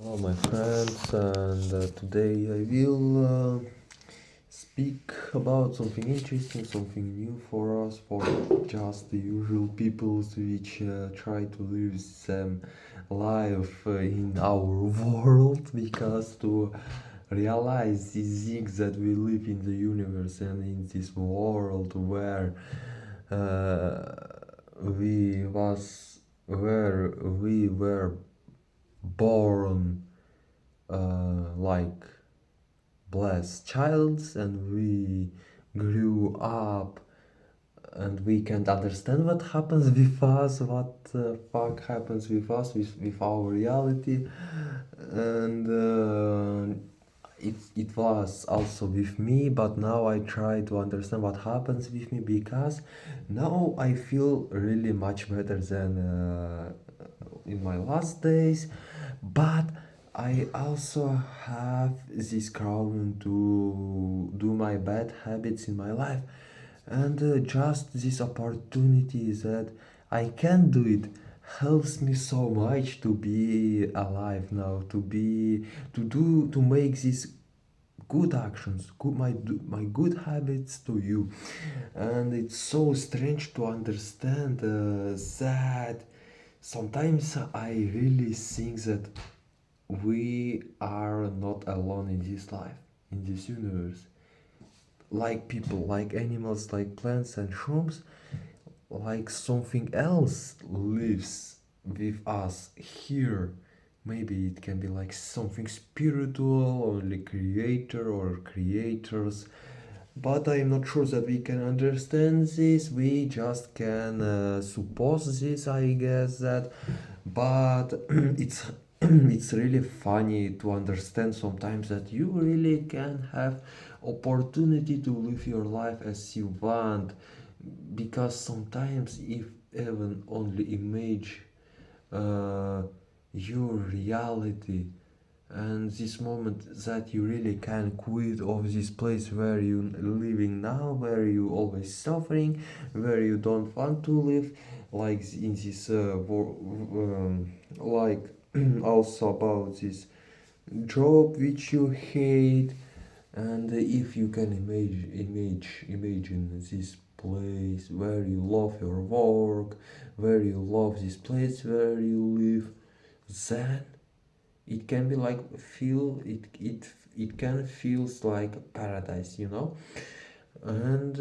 Hello, my friends, and today I will speak about something interesting, something new for us, for just the usual peoples which try to live some life in our world, because to realize these things that we live in the universe and in this world uh, we was where we were born like blessed childs, and we grew up and we can't understand what happens with us, what the fuck happens with us, with our reality. And it was also with me, but now I try to understand what happens with me, because now I feel really much better than in my last days. But I also have this craving to do my bad habits in my life, and just this opportunity that I can do it helps me so much to be alive now, to make these good actions, my good habits to you. And it's so strange to understand that sometimes I really think that we are not alone in this life, in this universe. Like people, like animals, like plants and shrooms, like something else lives with us here. Maybe it can be like something spiritual, or the creator or creators, but I'm not sure that we can understand this. We just can suppose this, I guess that. But it's really funny to understand sometimes that you really can have opportunity to live your life as you want, because sometimes if even only image uh, your reality, and this moment that you really can quit of this place where you living now, where you always suffering, where you don't want to live, like in this like also about this job which you hate. And if you can imagine this place where you love your work, where you love this place where you live, then it can be like feel it can feels like paradise, you know. And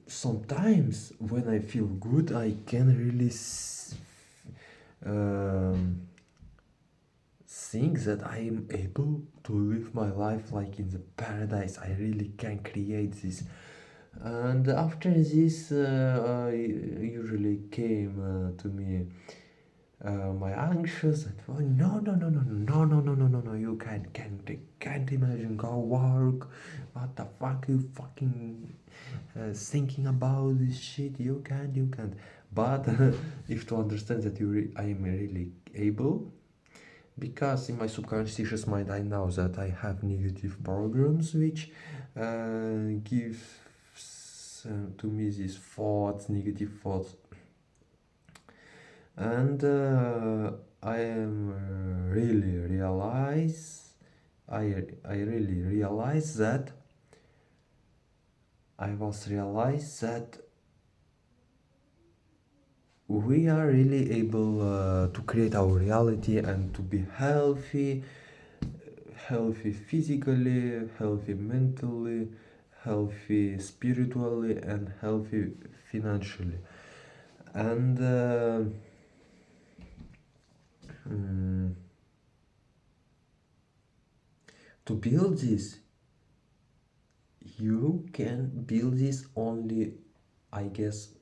sometimes when I feel good, I can really um, think that I am able to live my life like in the paradise. I really can create this. And after this, I usually came to me my anxious, and oh, no, you can't imagine go work. What the fuck you fucking thinking about this shit? You can't. But if to understand that I am really able, because in my subconscious mind I know that I have negative programs which gives to me these thoughts, negative thoughts. And I am really realize I really realize that I was realized that we are really able to create our reality and to be healthy, healthy physically, healthy mentally, healthy spiritually, and healthy financially. And mm, to build this, you can build this only, I guess,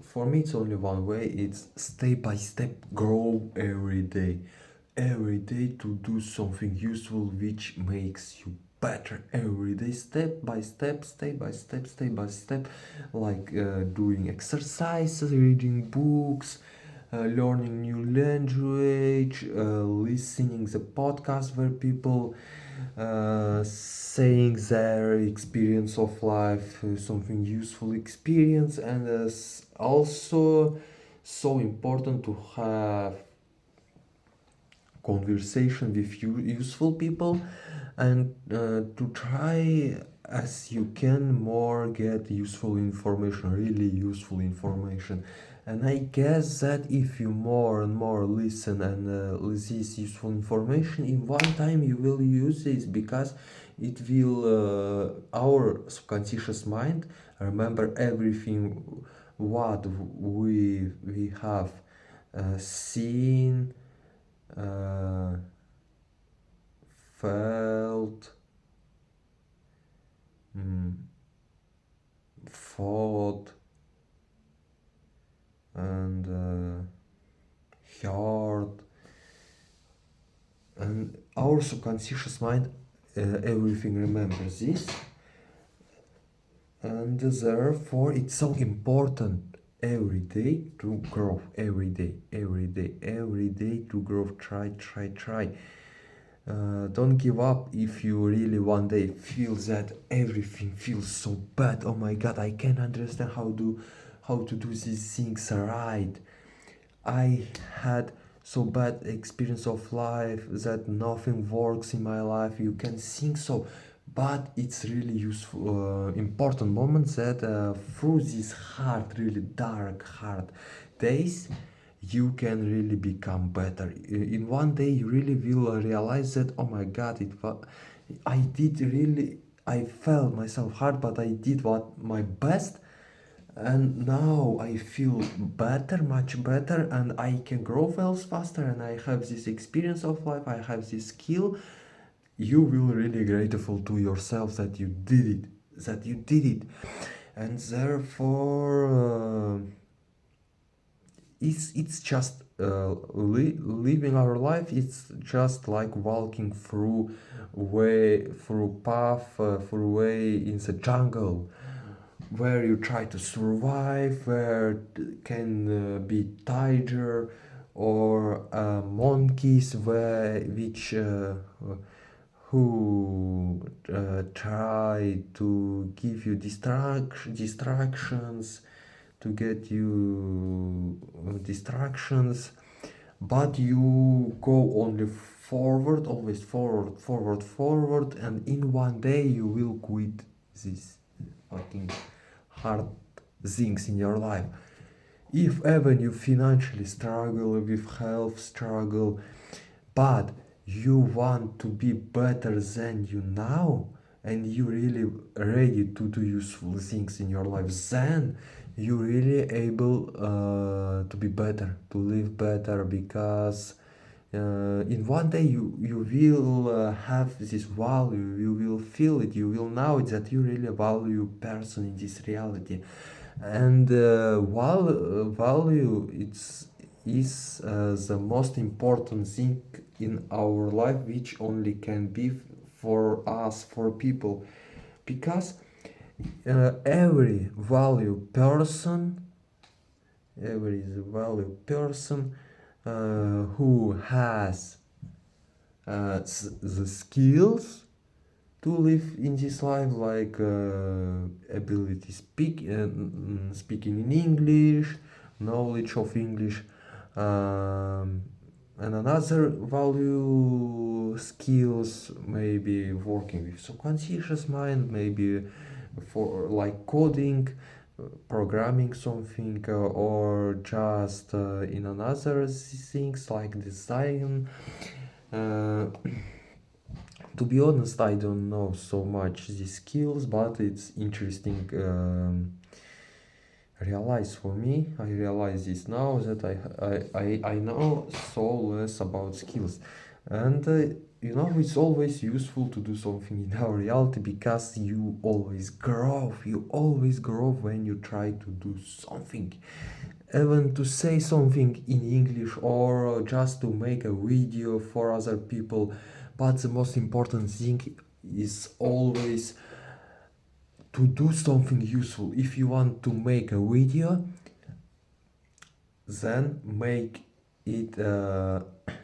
for me it's only one way. It's step by step, grow every day to do something useful which makes you better every day, step by step, like doing exercises, reading books, learning new language, listening the podcast where people saying their experience of life, something useful experience. And also so important to have conversation with useful people, and to try as you can more get useful information, really useful information. And I guess that if you more and more listen and this useful information, in one time you will use this, because it will our subconscious mind remember everything what we have seen, uh, felt, mm, thought, and heard. And our subconscious mind everything remembers this, and therefore it's so important every day to grow, every day, every day, every day to grow. Try. Don't give up if you really one day feel that everything feels so bad. Oh my god, I can't understand how to do these things right. I had so bad experience of life that nothing works in my life. You can think so, but it's really useful, important moments that through these hard, really dark, hard days, you can really become better. In one day, you really will realize that oh my God, I did really. I felt myself hard, but I did what my best, and now I feel better, much better, and I can grow well faster, and I have this experience of life, I have this skill. You will really grateful to yourself that you did it, that you did it. And therefore it's just living our life. It's just like walking through path, through way in the jungle, where you try to survive, where can be tiger or monkeys, which who try to give you distractions, to get you distractions, but you go only forward, always forward, and in one day you will quit this fucking hard things in your life. If even you financially struggle, with health struggle, but you want to be better than you now, and you really ready to do useful things in your life, then you really able to be better, to live better, because in one day you will have this value, you will feel it, you will know it, that you really value person in this reality. And value it's is the most important thing in our life, which only can be for us, for people, because every value person, every value person who has the skills to live in this life, like ability speaking in English, knowledge of English, and another value skills, maybe working with subconscious mind, maybe for like coding, programming something, or just in another things like design. Uh, to be honest, I don't know so much these skills, but it's interesting. Realize for me, I realize this now, that I know so less about skills, and it's always useful to do something in our reality, because you always grow when you try to do something, even to say something in English, or just to make a video for other people. But the most important thing is always to do something useful. If you want to make a video, then make it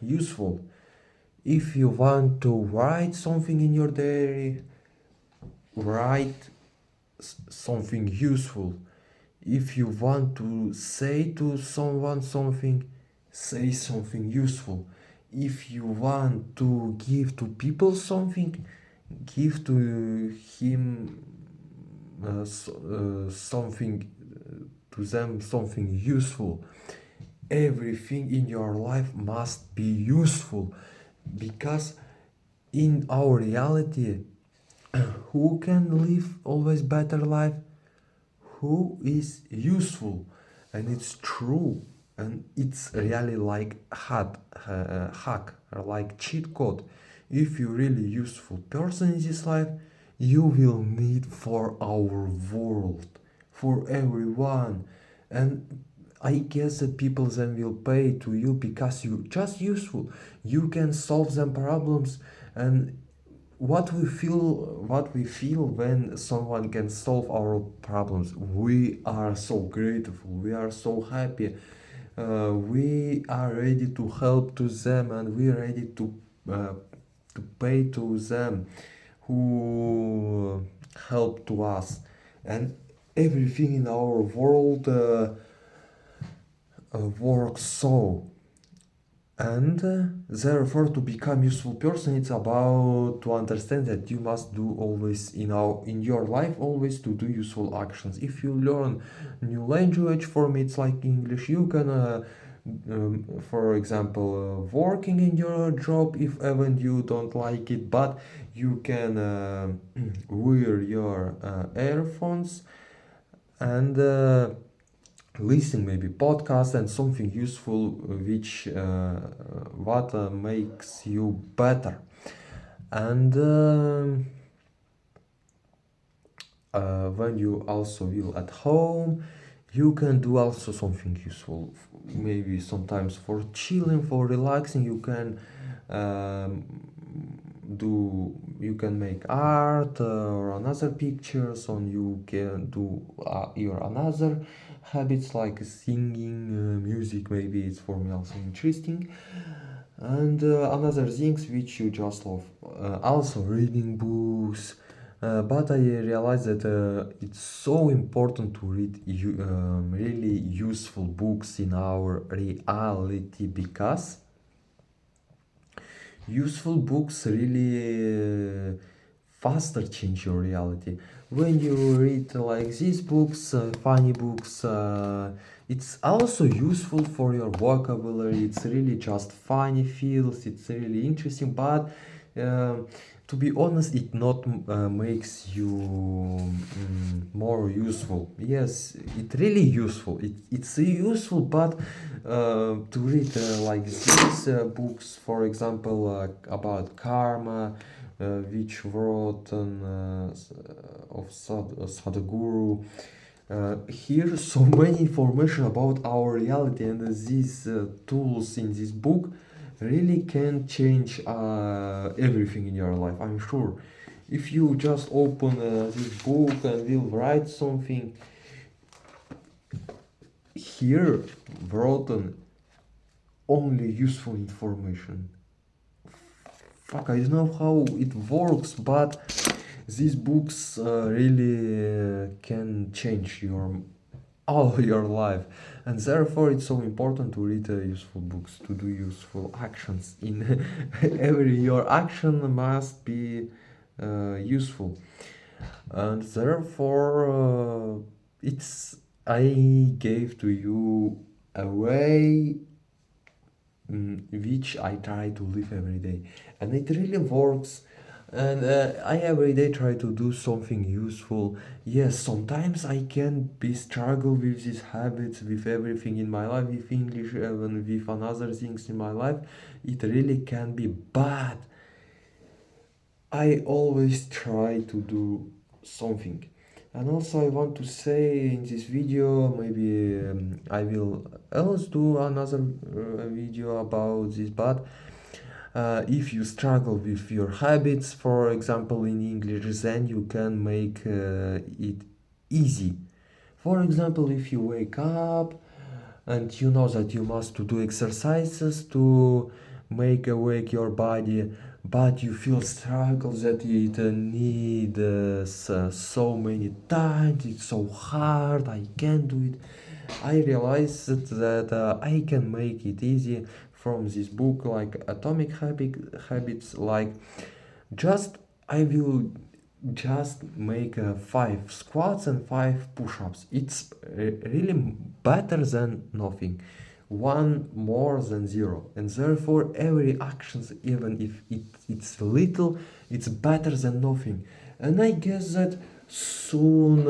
useful. If you want to write something in your diary, write something useful. If you want to say to someone something, say something useful. if you want to give to people something, give to him something to them, something useful. Everything in your life must be useful, because in our reality, who can live always better life? Who is useful? And it's true, and it's really like hack, or like cheat code. If you're really useful person in this life, you will need for our world, for everyone. And I guess that people then will pay to you because you just useful. You can solve them problems. And what we feel when someone can solve our problems, we are so grateful, we are so happy, we are ready to help to them, and we are ready to pay to them who help to us. And everything in our world works so. And therefore, to become useful person, it's about to understand that you must do always in your life, always to do useful actions. If you learn new language, for me it's like English, you can for example, working in your job if even you don't like it, but you can wear your earphones and listen maybe podcast and something useful, which what makes you better. And when you also will at home, you can do also something useful, maybe sometimes for chilling, for relaxing. You can um, you can make art or another pictures, and you can do your another habits like singing, music. Maybe it's for me also interesting. And another things which you just love, also reading books. But I realized that it's so important to read really useful books in our reality, because useful books really faster change your reality. When you read like these books, funny books, it's also useful for your vocabulary. It's really just funny feels, it's really interesting, but to be honest, it not makes you more useful. Yes, it really useful. It's useful, but to read like these books, for example, about karma, which wrote of Sadhguru. Here, so many information about our reality, and these tools in this book really can change everything in your life, I'm sure. If you just open this book and will write something, here written only useful information. Fuck, I don't know how it works, but these books really can change all your life. And therefore it's so important to read useful books, to do useful actions in every your action must be useful. And therefore it's I gave to you a way which I try to live every day, and it really works. And I every day try to do something useful. Yes, sometimes I can be struggle with these habits, with everything in my life, with English, even with another things in my life. It really can be bad. I always try to do something. And also I want to say in this video, maybe I will else do another video about this, but if you struggle with your habits, for example in English, then you can make it easy. For example, if you wake up and you know that you must to do exercises to make awake your body, but you feel struggle that it needs so many times, it's so hard, I can't do it. I realized that I can make it easy. from this book, like Atomic Habits, like just I will just make 5 squats and 5 push-ups. It's really better than nothing, one more than zero, and therefore every actions, even if it's little, it's better than nothing. And I guess that soon,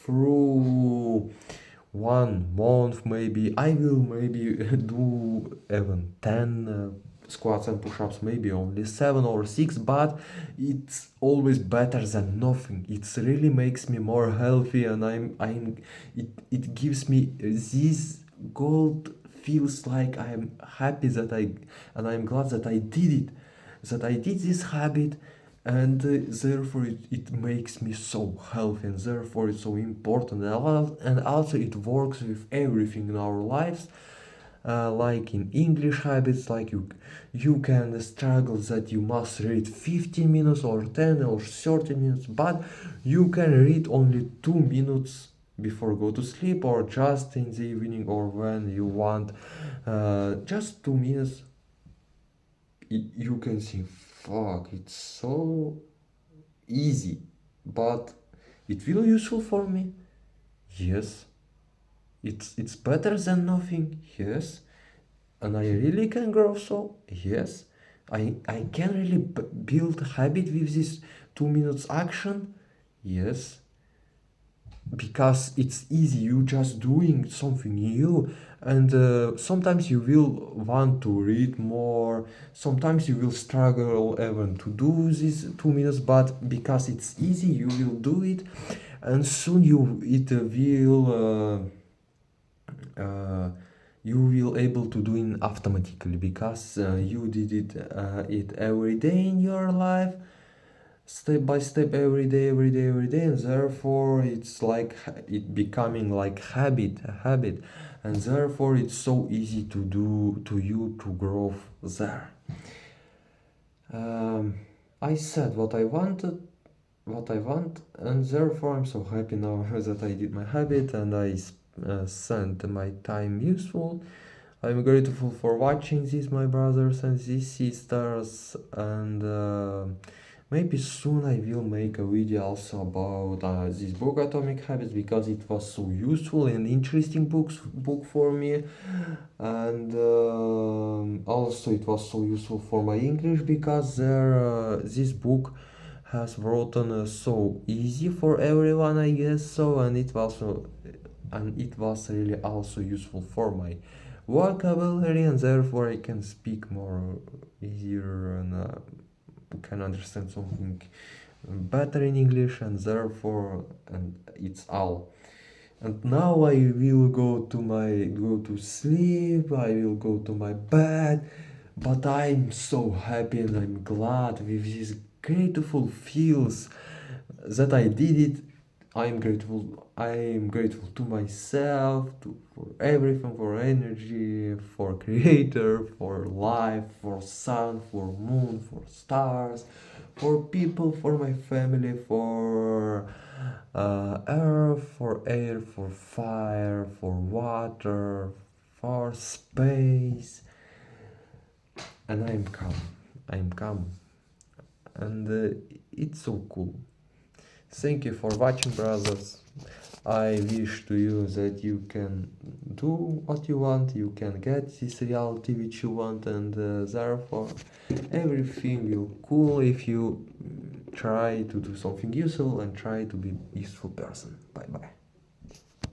through 1 month maybe, I will maybe do even 10 squats and push-ups, maybe only 7 or 6, but it's always better than nothing. It really makes me more healthy, and it gives me this gold, feels like I'm happy that and I'm glad that I did it, that I did this habit, and therefore it makes me so healthy, and therefore it's so important, and also it works with everything in our lives, like in English habits, like you can struggle that you must read 15 minutes or 10 or 30 minutes, but you can read only 2 minutes before go to sleep, or just in the evening, or when you want, just 2 minutes. You can see, fuck, it's so easy, but it will useful for me. Yes, it's better than nothing. Yes, and I really can grow. So yes, I can really build habit with this 2 minutes action. Yes, because it's easy, you just doing something new, and sometimes you will want to read more, sometimes you will struggle even to do these 2 minutes, but because it's easy you will do it, and soon you will able to do it automatically, because you did it every day in your life, step by step, every day, every day, every day, and therefore it's like it becoming like a habit, and therefore it's so easy to do to you to grow there. um, I said what I wanted, what I want, and therefore I'm so happy now that I did my habit, and I spent my time useful. I'm grateful for watching this, my brothers and these sisters, and maybe soon I will make a video also about this book Atomic Habits, because it was so useful and interesting book for me, and also it was so useful for my English, because this book has written so easy for everyone, I guess so, and it was really also useful for my vocabulary, and therefore I can speak more easier, and can understand something better in English, and therefore, and it's all. And now I will go to sleep, I will go to my bed, but I'm so happy and I'm glad with these grateful feels that I did it. I'm grateful to myself, for everything, for energy, for creator, for life, for sun, for moon, for stars, for people, for my family, for earth, for air, for fire, for water, for space, and I'm calm. I'm calm, and it's so cool. Thank you for watching, brothers. I wish to you that you can do what you want, you can get this reality which you want, and therefore everything will cool if you try to do something useful and try to be a useful person. Bye bye.